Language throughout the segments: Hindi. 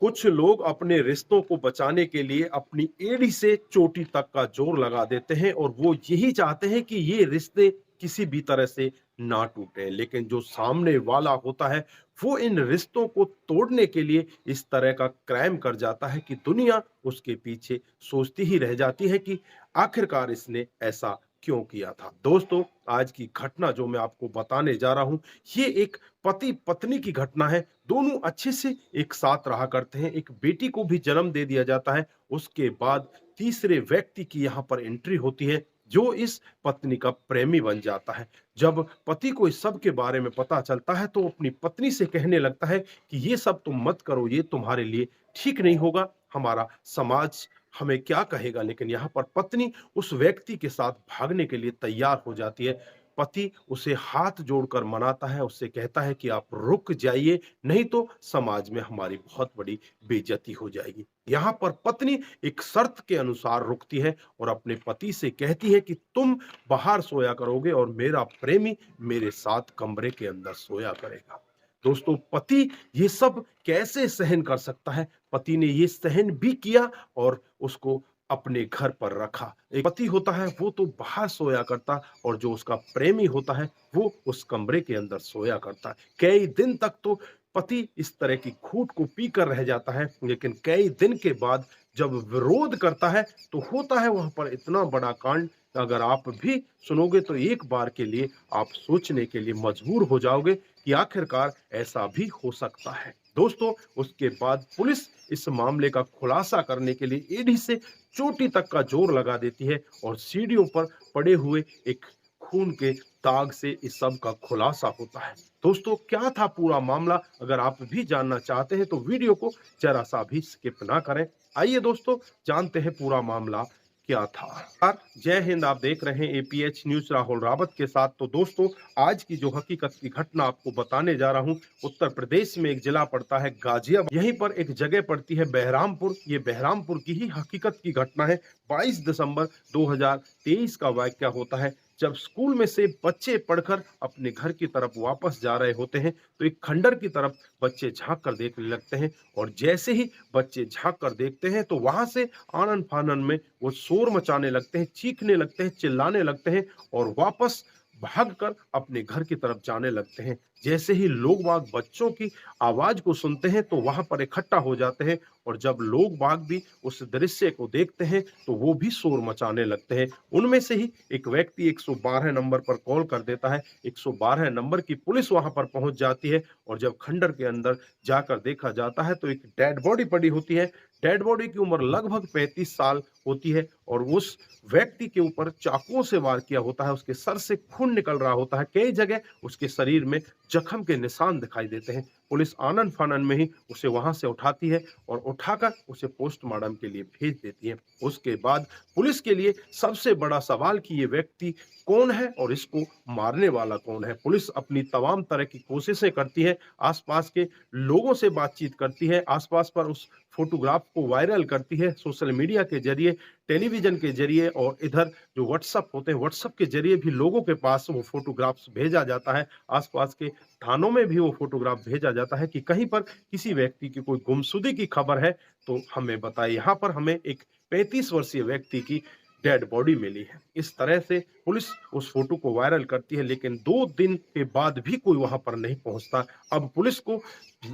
कुछ लोग अपने रिश्तों को बचाने के लिए अपनी एड़ी से चोटी तक का जोर लगा देते हैं और वो यही चाहते हैं कि ये रिश्ते किसी भी तरह से ना टूटे। लेकिन जो सामने वाला होता है वो इन रिश्तों को तोड़ने के लिए इस तरह का क्राइम कर जाता है कि दुनिया उसके पीछे सोचती ही रह जाती है कि आखिरकार इसने ऐसा क्यों किया था। दोस्तों, आज की घटना जो मैं आपको बताने जा रहा हूं, ये एक पति पत्नी की घटना है। दोनों अच्छे से एक साथ रहा करते हैं, एक बेटी को भी जन्म दे दिया जाता है। उसके बाद तीसरे व्यक्ति की यहाँ पर एंट्री होती है जो इस पत्नी का प्रेमी बन जाता है। जब पति को इस सब के बारे में पता चलता है तो अपनी पत्नी से कहने लगता है कि ये सब तुम मत करो, ये तुम्हारे लिए ठीक नहीं होगा, हमारा समाज हमें क्या कहेगा। लेकिन यहाँ पर पत्नी उस व्यक्ति के साथ भागने के लिए तैयार हो जाती है। पति उसे हाथ जोड़कर मनाता है, उससे कहता है कि आप रुक जाइए, नहीं तो समाज में हमारी बहुत बड़ी बेइज्जती हो जाएगी। यहाँ पर पत्नी एक शर्त के अनुसार रुकती है और अपने पति से कहती है कि तुम बाहर सोया करोगे और मेरा प्रेमी मेरे साथ कमरे के अंदर सोया करेगा। दोस्तों, पति ये सब कैसे सहन कर सकता है? पति ने ये सहन भी किया और उसको अपने घर पर रखा। एक पति होता है वो तो बाहर सोया करता और जो उसका प्रेमी होता है वो उस कमरे के अंदर सोया करता है। कई दिन तक तो पति इस तरह की घूंट को पीकर रह जाता है, लेकिन कई दिन के बाद जब विरोध करता है तो होता है वहां पर इतना बड़ा कांड। अगर आप भी सुनोगे तो एक बार के लिए आप सोचने के लिए मजबूर हो जाओगे कि आखिरकार ऐसा भी हो सकता है। दोस्तों, उसके बाद पुलिस इस मामले का खुलासा करने के लिए एड़ी से चोटी तक का जोर लगा देती है और सीढ़ियों पर पड़े हुए एक खून के दाग से इस सब का खुलासा होता है। दोस्तों, क्या था पूरा मामला? अगर आप भी जानना चाहते हैं तो वीडियो को जरा सा भी स्किप ना करें। आइए दोस्तों, जानते हैं पूरा मामला क्या था। जय हिंद, आप देख रहे हैं एपीएच न्यूज राहुल रावत के साथ। तो दोस्तों, आज की जो हकीकत की घटना आपको बताने जा रहा हूं, उत्तर प्रदेश में एक जिला पड़ता है गाजियाबाद, यहीं पर एक जगह पड़ती है बहरामपुर। ये बहरामपुर की ही हकीकत की घटना है। 22 दिसंबर 2023 का वाकया होता है। जब स्कूल में से बच्चे पढ़कर अपने घर की तरफ वापस जा रहे होते हैं तो एक खंडर की तरफ बच्चे झांक कर देखने लगते हैं और जैसे ही बच्चे झांक कर देखते हैं तो वहां से आनन फानन में वो शोर मचाने लगते हैं, चीखने लगते हैं, चिल्लाने लगते हैं और वापस भागकर अपने घर की तरफ जाने लगते हैं। जैसे ही लोग बाग बच्चों की आवाज को सुनते हैं तो वहां पर इकट्ठा हो जाते हैं और जब लोग बाग भी उस दृश्य को देखते हैं तो वो भी शोर मचाने लगते हैं। उनमें से ही एक व्यक्ति 112 नंबर पर कॉल कर देता है। 112 नंबर की पुलिस वहां पर पहुंच जाती है और जब खंडर के अंदर जाकर देखा जाता है तो एक डेड बॉडी पड़ी होती है। डेड बॉडी की उम्र लगभग 35 साल होती है और उस व्यक्ति के ऊपर चाकुओं से वार किया होता है। उसके सर से खून निकल रहा होता है, कई जगह उसके शरीर में जख्म के निशान दिखाई देते हैं। पुलिस आनन फानन में ही उसे वहां से उठाती है और उठाकर उसे पोस्टमार्टम के लिए भेज देती है। उसके बाद पुलिस के लिए सबसे बड़ा सवाल कि ये व्यक्ति कौन है और इसको मारने वाला कौन है। पुलिस अपनी तमाम तरह की कोशिशें करती है, आसपास के लोगों से बातचीत करती है, आसपास पर उस फोटोग्राफ को वायरल करती है सोशल मीडिया के जरिए, टेलीविजन के जरिए और इधर जो व्हाट्सएप होते हैं, व्हाट्सएप के जरिए भी लोगों के पास वो फोटोग्राफ्स भेजा जाता है। आसपास के थानों में भी वो फोटोग्राफ भेजा जाता है कि कहीं पर किसी व्यक्ति की कोई गुमशुदगी की खबर है तो हमें बताइए। यहाँ पर हमें एक 35 वर्षीय व्यक्ति की डेड बॉडी मिली है। इस तरह से पुलिस उस फोटो को वायरल करती है, लेकिन 2 दिन के बाद भी कोई वहां पर नहीं पहुंचता। अब पुलिस को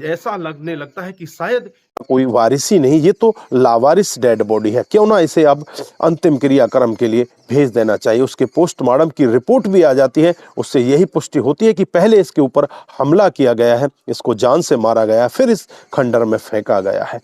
ऐसा लगने लगता है कि शायद कोई वारिस ही नहीं, ये तो लावारिस डेड बॉडी है, क्यों ना इसे अब अंतिम क्रियाक्रम के लिए भेज देना चाहिए। उसके पोस्टमार्टम की रिपोर्ट भी आ जाती है, उससे यही पुष्टि होती है कि पहले इसके ऊपर हमला किया गया है, इसको जान से मारा गया, फिर इस खंडर में फेंका गया है।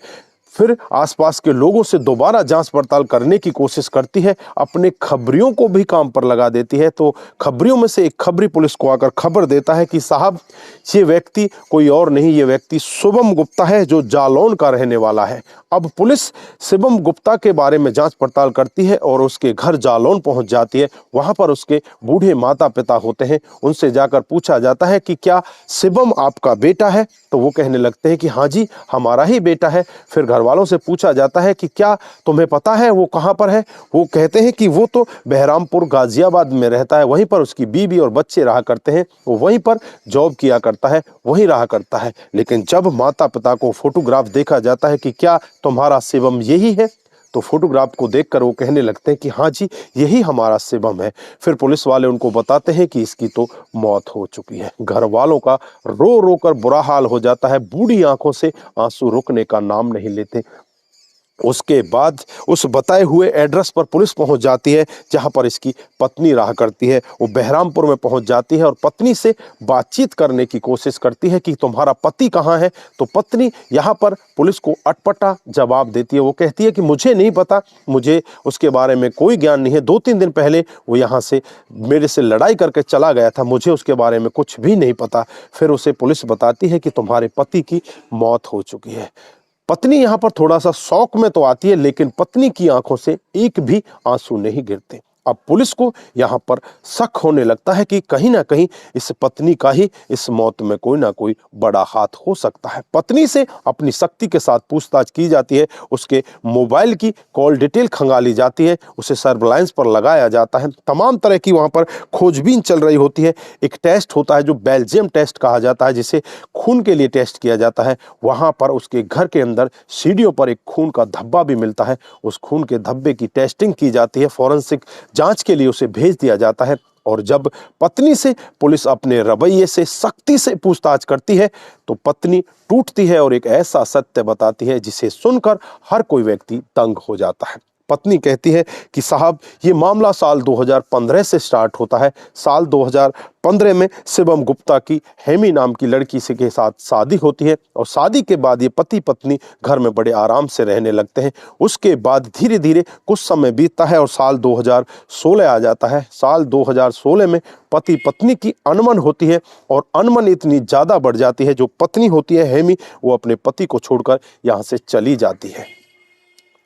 फिर आसपास के लोगों से दोबारा जांच पड़ताल करने की कोशिश करती है, अपने खबरियों को भी काम पर लगा देती है। तो खबरियों में से एक खबरी पुलिस को आकर खबर देता है कि साहब, ये व्यक्ति कोई और नहीं, ये व्यक्ति शुभम गुप्ता है जो जालौन का रहने वाला है। अब पुलिस शुभम गुप्ता के बारे में जांच पड़ताल करती है और उसके घर जालौन पहुंच जाती है। वहां पर उसके बूढ़े माता पिता होते हैं, उनसे जाकर पूछा जाता है कि क्या शुभम आपका बेटा है। तो वो कहने लगते हैं कि हाँ जी, हमारा ही बेटा है। फिर घर वालों से पूछा जाता है कि क्या तुम्हें पता है वो कहाँ पर है? वो कहते हैं कि वो तो बहरामपुर गाजियाबाद में रहता है, वहीं पर उसकी बीवी और बच्चे रहा करते हैं, वो वहीं पर जॉब किया करता है, वहीं रहा करता है। लेकिन जब माता पिता को फोटोग्राफ देखा जाता है कि क्या तुम्हारा शिवम यही है, तो फोटोग्राफ को देखकर वो कहने लगते हैं कि हाँ जी, यही हमारा शिवम है। फिर पुलिस वाले उनको बताते हैं कि इसकी तो मौत हो चुकी है। घर वालों का रो रो कर बुरा हाल हो जाता है, बूढ़ी आंखों से आंसू रुकने का नाम नहीं लेते। उसके बाद उस बताए हुए एड्रेस पर पुलिस पहुंच जाती है जहां पर इसकी पत्नी रहा करती है। वो बहरामपुर में पहुंच जाती है और पत्नी से बातचीत करने की कोशिश करती है कि तुम्हारा पति कहां है। तो पत्नी यहां पर पुलिस को अटपटा जवाब देती है। वो कहती है कि मुझे नहीं पता, मुझे उसके बारे में कोई ज्ञान नहीं है। 2-3 दिन पहले वो यहाँ से मेरे से लड़ाई करके चला गया था, मुझे उसके बारे में कुछ भी नहीं पता। फिर उसे पुलिस बताती है कि तुम्हारे पति की मौत हो चुकी है। पत्नी यहां पर थोड़ा सा शौक में तो आती है, लेकिन पत्नी की आंखों से एक भी आंसू नहीं गिरते। अब पुलिस को यहां पर शक होने लगता है कि कहीं ना कहीं इस पत्नी का ही इस मौत में कोई ना कोई बड़ा हाथ हो सकता है। पत्नी से अपनी शक्ति के साथ पूछताछ की जाती है, उसके मोबाइल की कॉल डिटेल खंगाली जाती है, उसे सर्विलांस पर लगाया जाता है। तमाम तरह की वहां पर खोजबीन चल रही होती है। एक टेस्ट होता है जो बेल्जियम टेस्ट कहा जाता है, जिसे खून के लिए टेस्ट किया जाता है। वहां पर उसके घर के अंदर सीढ़ियों पर एक खून का धब्बा भी मिलता है। उस खून के धब्बे की टेस्टिंग की जाती है, फॉरेंसिक जांच के लिए उसे भेज दिया जाता है। और जब पत्नी से पुलिस अपने रवैये से सख्ती से पूछताछ करती है तो पत्नी टूटती है और एक ऐसा सत्य बताती है जिसे सुनकर हर कोई व्यक्ति दंग हो जाता है। पत्नी कहती है कि साहब, ये मामला साल 2015 से स्टार्ट होता है। साल 2015 में शिवम गुप्ता की हेमी नाम की लड़की से के साथ शादी होती है और शादी के बाद ये पति पत्नी घर में बड़े आराम से रहने लगते हैं। उसके बाद धीरे धीरे कुछ समय बीतता है और साल 2016 आ जाता है। साल 2016 में पति पत्नी की अनबन होती है और अनबन इतनी ज़्यादा बढ़ जाती है, जो पत्नी होती है हेमी, वो अपने पति को छोड़कर यहाँ से चली जाती है।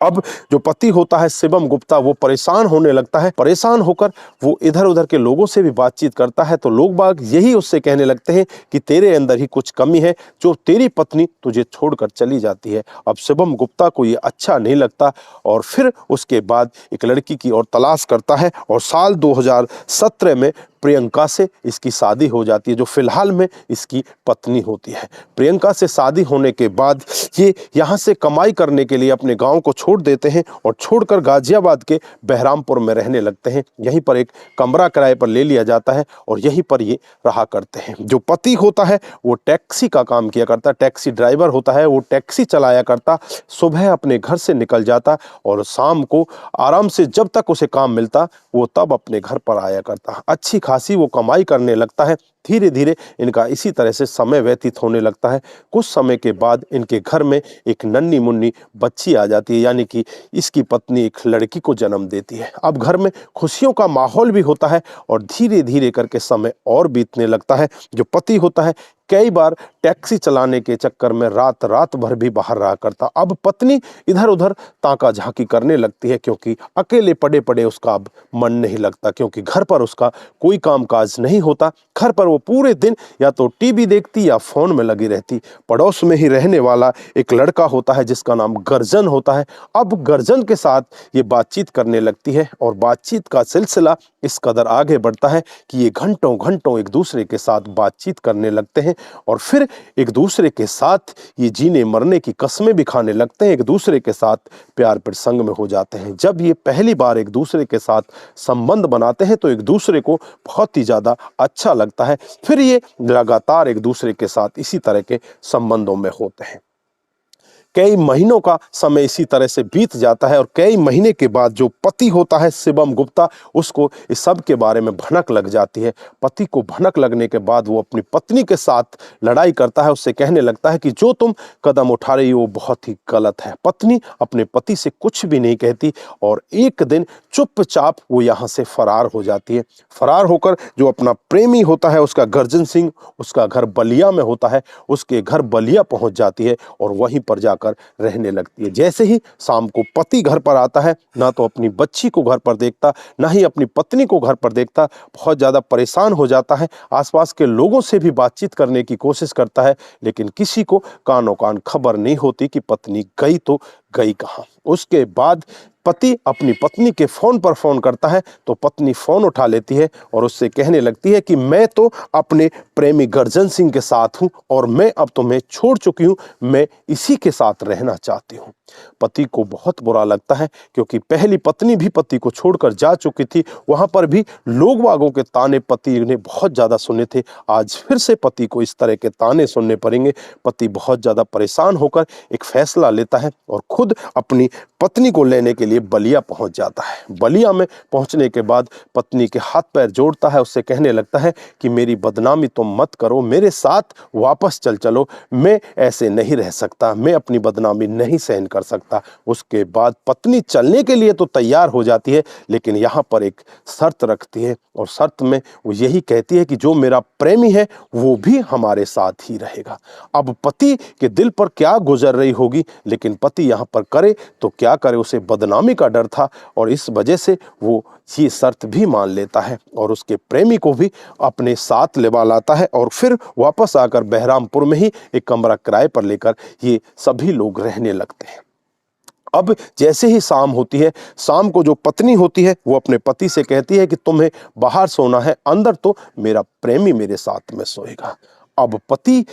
अब जो पति होता है शिवम गुप्ता, वो परेशान होने लगता है। परेशान होकर वो इधर उधर के लोगों से भी बातचीत करता है, तो लोग बाग यही उससे कहने लगते हैं कि तेरे अंदर ही कुछ कमी है, जो तेरी पत्नी तुझे छोड़कर चली जाती है। अब शिवम गुप्ता को ये अच्छा नहीं लगता और फिर उसके बाद एक लड़की की और तलाश करता है और साल 2017 में प्रियंका से इसकी शादी हो जाती है, जो फिलहाल में इसकी पत्नी होती है। प्रियंका से शादी होने के बाद ये यहाँ से कमाई करने के लिए अपने गांव को छोड़ देते हैं और छोड़कर गाजियाबाद के बहरामपुर में रहने लगते हैं। यहीं पर एक कमरा किराए पर ले लिया जाता है और यहीं पर ये रहा करते हैं। जो पति होता है वो टैक्सी का काम किया करता, टैक्सी ड्राइवर होता है, वो टैक्सी चलाया करता। सुबह अपने घर से निकल जाता और शाम को आराम से जब तक उसे काम मिलता वो तब अपने घर पर आया करता। अच्छी खासी वो कमाई करने लगता है। धीरे धीरे इनका इसी तरह से समय व्यतीत होने लगता है। कुछ समय के बाद इनके घर में एक नन्ही मुन्नी बच्ची आ जाती है, यानी कि इसकी पत्नी एक लड़की को जन्म देती है। अब घर में खुशियों का माहौल भी होता है और धीरे धीरे करके समय और बीतने लगता है। जो पति होता है कई बार टैक्सी चलाने के चक्कर में रात रात भर भी बाहर रहा करता। अब पत्नी इधर उधर ताका झांकी करने लगती है, क्योंकि अकेले पड़े पड़े उसका अब मन नहीं लगता, क्योंकि घर पर उसका कोई काम काज नहीं होता। घर पर वो पूरे दिन या तो टीवी देखती या फोन में लगी रहती। पड़ोस में ही रहने वाला एक लड़का होता है जिसका नाम गर्जन होता है। अब गर्जन के साथ ये बातचीत करने लगती है और बातचीत का सिलसिला इस कदर आगे बढ़ता है कि ये घंटों घंटों एक दूसरे के साथ बातचीत करने लगते हैं और फिर एक दूसरे के साथ ये जीने मरने की कस्में भी खाने लगते हैं। एक दूसरे के साथ प्यार प्रसंग में हो जाते हैं। जब ये पहली बार एक दूसरे के साथ संबंध बनाते हैं तो एक दूसरे को बहुत ही ज्यादा अच्छा लगता है। फिर ये लगातार एक दूसरे के साथ इसी तरह के संबंधों में होते हैं। कई महीनों का समय इसी तरह से बीत जाता है और कई महीने के बाद जो पति होता है शिवम गुप्ता, उसको इस सब के बारे में भनक लग जाती है। पति को भनक लगने के बाद वो अपनी पत्नी के साथ लड़ाई करता है। उससे कहने लगता है कि जो तुम कदम उठा रही हो वो बहुत ही गलत है। पत्नी अपने पति से कुछ भी नहीं कहती और एक दिन चुपचाप वो यहाँ से फरार हो जाती है। फरार होकर जो अपना प्रेमी होता है उसका गर्जन सिंह, उसका घर बलिया में होता है, उसके घर बलिया पहुंच जाती है और वहीं पर जाकर जाकर रहने लगती है। जैसे ही शाम को पति घर पर आता है, ना तो अपनी बच्ची को घर पर देखता, ना ही अपनी पत्नी को घर पर देखता, बहुत ज़्यादा परेशान हो जाता है। आसपास के लोगों से भी बातचीत करने की कोशिश करता है, लेकिन किसी को कानो कान खबर नहीं होती कि पत्नी गई तो गई कहाँ। उसके बाद पति अपनी पत्नी के फोन पर फोन करता है, तो पत्नी फोन उठा लेती है और उससे कहने लगती है कि मैं तो अपने प्रेमी गर्जन सिंह के साथ हूं और मैं अब तुम्हें छोड़ चुकी हूं, मैं इसी के साथ रहना चाहती हूं। पति को बहुत बुरा लगता है, क्योंकि पहली पत्नी भी पति को छोड़कर जा चुकी थी। वहां पर भी लोग बागों के ताने पति ने बहुत ज्यादा सुने थे, आज फिर से पति को इस तरह के ताने सुनने पड़ेंगे। पति बहुत ज्यादा परेशान होकर एक फैसला लेता है और खुद अपनी पत्नी को लेने के लिए बलिया पहुंच जाता है। बलिया में पहुंचने के बाद पत्नी के हाथ पैर जोड़ता है, उससे कहने लगता है कि मेरी बदनामी तुम मत करो, मेरे साथ वापस चलो, मैं ऐसे नहीं रह सकता, मैं अपनी बदनामी नहीं सहन कर सकता। उसके बाद पत्नी चलने के लिए तो तैयार हो जाती है, लेकिन यहाँ पर एक शर्त रखती है और शर्त में वो यही कहती है कि जो मेरा प्रेमी है वो भी हमारे साथ ही रहेगा। अब पति के दिल पर क्या गुजर रही होगी, लेकिन पति यहाँ पर करे तो क्या करे, उसे बदनामी का डर था और इस वजह से वो ये शर्त भी मान लेता है और उसके प्रेमी को भी अपने साथ लेवा लाता है और फिर वापस आकर बहरामपुर में ही एक कमरा किराए पर लेकर ये सभी लोग रहने लगते हैं। अब जैसे ही शाम होती है, शाम को जो पत्नी होती है वो अपने पति से कहती है कि तुम्हें बाहर सोना है, अंदर तो मेरा प्रेमी मेरे साथ में सोएगा। अब पति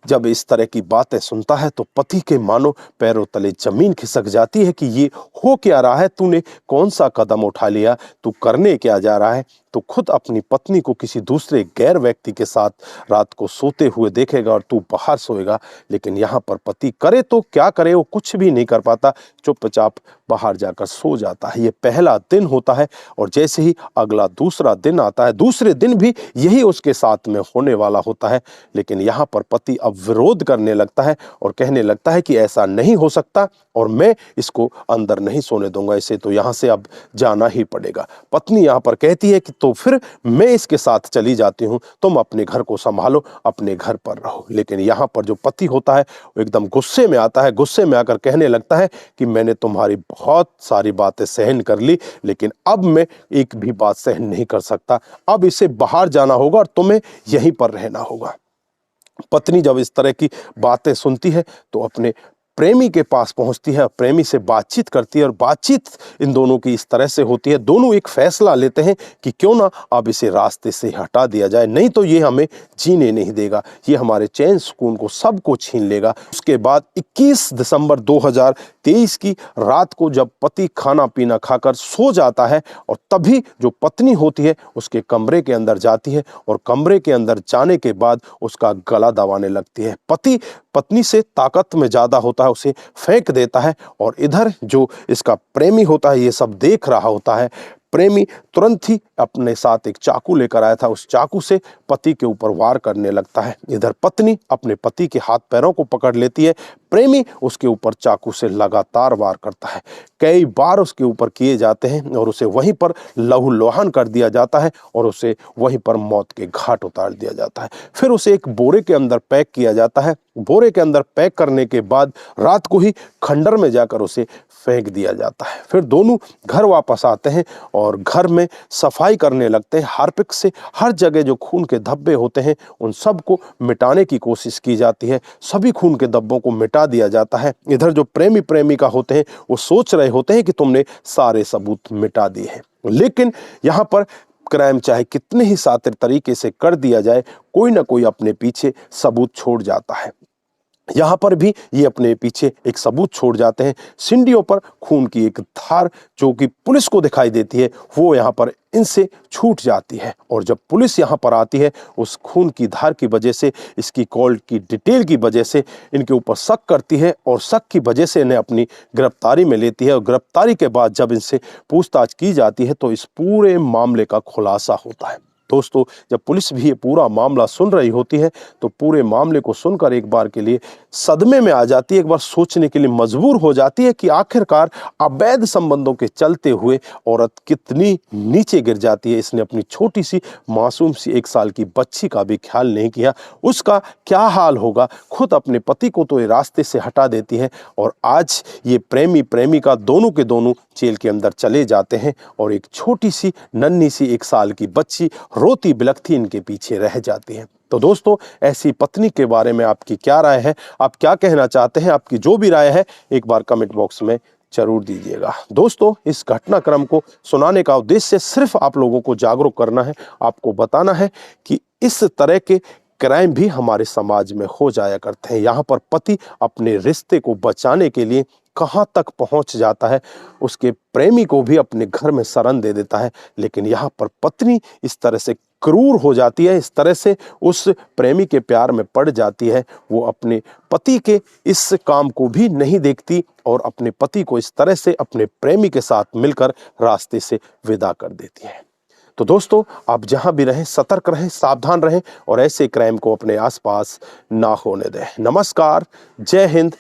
जब इस तरह की बातें सुनता है तो पति के मानो पैरों तले जमीन खिसक जाती है कि ये हो क्या रहा है, तूने कौन सा कदम उठा लिया, तू करने क्या जा रहा है। तो खुद अपनी पत्नी को किसी दूसरे गैर व्यक्ति के साथ रात को सोते हुए देखेगा और तू बाहर सोएगा। लेकिन यहाँ पर पति करे तो क्या करे, वो कुछ भी नहीं कर पाता, चुपचाप बाहर जाकर सो जाता है। ये पहला दिन होता है और जैसे ही अगला दूसरा दिन आता है, दूसरे दिन भी यही उसके साथ में होने वाला होता है। लेकिन यहाँ पर पति अब विरोध करने लगता है और कहने लगता है कि ऐसा नहीं हो सकता और मैं इसको अंदर नहीं सोने दूंगा, इसे तो यहाँ से अब जाना ही पड़ेगा। पत्नी यहाँ पर कहती है कि तो फिर मैं इसके साथ चली जाती हूँ, तुम अपने घर को संभालो, अपने घर पर रहो। लेकिन यहाँ पर जो पति होता है वो एकदम गुस्से में आता है, गुस्से में आकर कहने लगता है कि मैंने तुम्हारी बहुत सारी बातें सहन कर ली, लेकिन अब मैं एक भी बात सहन नहीं कर सकता, अब इसे बाहर जाना होगा और तुम्हें यहीं पर रहना होगा। पत्नी जब इस तरह की बातें सुनती है तो अपने प्रेमी के पास पहुंचती है, प्रेमी से बातचीत करती है और बातचीत इन दोनों की इस तरह से होती है, दोनों एक फैसला लेते हैं कि क्यों ना अब इसे रास्ते से हटा दिया जाए, नहीं तो ये हमें जीने नहीं देगा, ये हमारे चैन सुकून को सबको छीन लेगा। उसके बाद 21 दिसंबर 2023 की रात को जब पति खाना पीना खाकर सो जाता है और तभी जो पत्नी होती है उसके कमरे के अंदर जाती है और कमरे के अंदर जाने के बाद उसका गला दबाने लगती है। पति पत्नी से ताकत में ज्यादा होता है, उसे फेंक देता है और इधर जो इसका प्रेमी होता है ये सब देख रहा होता है। प्रेमी तुरंत ही अपने साथ एक चाकू लेकर आया था, उस चाकू से पति के ऊपर वार करने लगता है। इधर पत्नी अपने पति के हाथ पैरों को पकड़ लेती है, प्रेमी उसके ऊपर चाकू से लगातार वार करता है, कई बार उसके ऊपर किए जाते हैं और उसे वहीं पर लहूलुहान कर दिया जाता है और उसे वहीं पर मौत के घाट उतार दिया जाता है। फिर उसे एक बोरे के अंदर पैक किया जाता है, बोरे के अंदर पैक करने के बाद रात को ही खंडर में जाकर उसे फेंक दिया जाता है। फिर दोनों घर वापस आते हैं और घर में सफाई करने लगते हैं। हार्पिक से हर जगह जो खून के धब्बे होते हैं उन सबको मिटाने की कोशिश की जाती है, सभी खून के धब्बों को मिटा दिया जाता है। इधर जो प्रेमी प्रेमिका होते हैं वो सोच रहे होते हैं कि तुमने सारे सबूत मिटा दिए हैं, लेकिन यहाँ पर क्राइम चाहे कितने ही सातिर तरीके से कर दिया जाए, कोई ना कोई अपने पीछे सबूत छोड़ जाता है। यहाँ पर भी ये अपने पीछे एक सबूत छोड़ जाते हैं। सीढ़ियों पर खून की एक धार जो कि पुलिस को दिखाई देती है वो यहाँ पर इनसे छूट जाती है और जब पुलिस यहाँ पर आती है उस खून की धार की वजह से, इसकी कॉल की डिटेल की वजह से इनके ऊपर शक करती है और शक की वजह से इन्हें अपनी गिरफ्तारी में लेती है और गिरफ्तारी के बाद जब इनसे पूछताछ की जाती है तो इस पूरे मामले का खुलासा होता है। दोस्तों, जब पुलिस भी ये पूरा मामला सुन रही होती है तो पूरे मामले को सुनकर एक बार के लिए सदमे में आ जाती है, एक बार सोचने के लिए मजबूर हो जाती है कि आखिरकार अवैध संबंधों के चलते हुए औरत कितनी नीचे गिर जाती है। इसने अपनी छोटी सी मासूम सी 1 साल की बच्ची का भी ख्याल नहीं किया, उसका क्या हाल होगा। खुद अपने पति को तो ये रास्ते से हटा देती है और आज ये प्रेमी प्रेमिका दोनों के दोनों जेल के अंदर चले जाते हैं और एक छोटी सी नन्ही सी 1 साल की बच्ची रोती बिलखती इनके पीछे रह जाती है। तो दोस्तों, ऐसी पत्नी के बारे में आपकी क्या राय है? आप क्या कहना चाहते हैं? आपकी जो भी राय है एक बार कमेंट बॉक्स में जरूर दीजिएगा। दोस्तों, इस घटनाक्रम को सुनाने का उद्देश्य सिर्फ आप लोगों को जागरूक करना है, आपको बताना है कि इस तरह के क्राइम भी हमारे समाज में हो जाया करते हैं। यहाँ पर पति अपने रिश्ते को बचाने के लिए कहाँ तक पहुंच जाता है, उसके प्रेमी को भी अपने घर में शरण दे देता है, लेकिन यहाँ पर पत्नी इस तरह से क्रूर हो जाती है, इस तरह से उस प्रेमी के प्यार में पड़ जाती है, वो अपने पति के इस काम को भी नहीं देखती और अपने पति को इस तरह से अपने प्रेमी के साथ मिलकर रास्ते से विदा कर देती है। तो दोस्तों, आप जहां भी रहें सतर्क रहें, सावधान रहें और ऐसे क्राइम को अपने आसपास ना होने दें। नमस्कार, जय हिंद,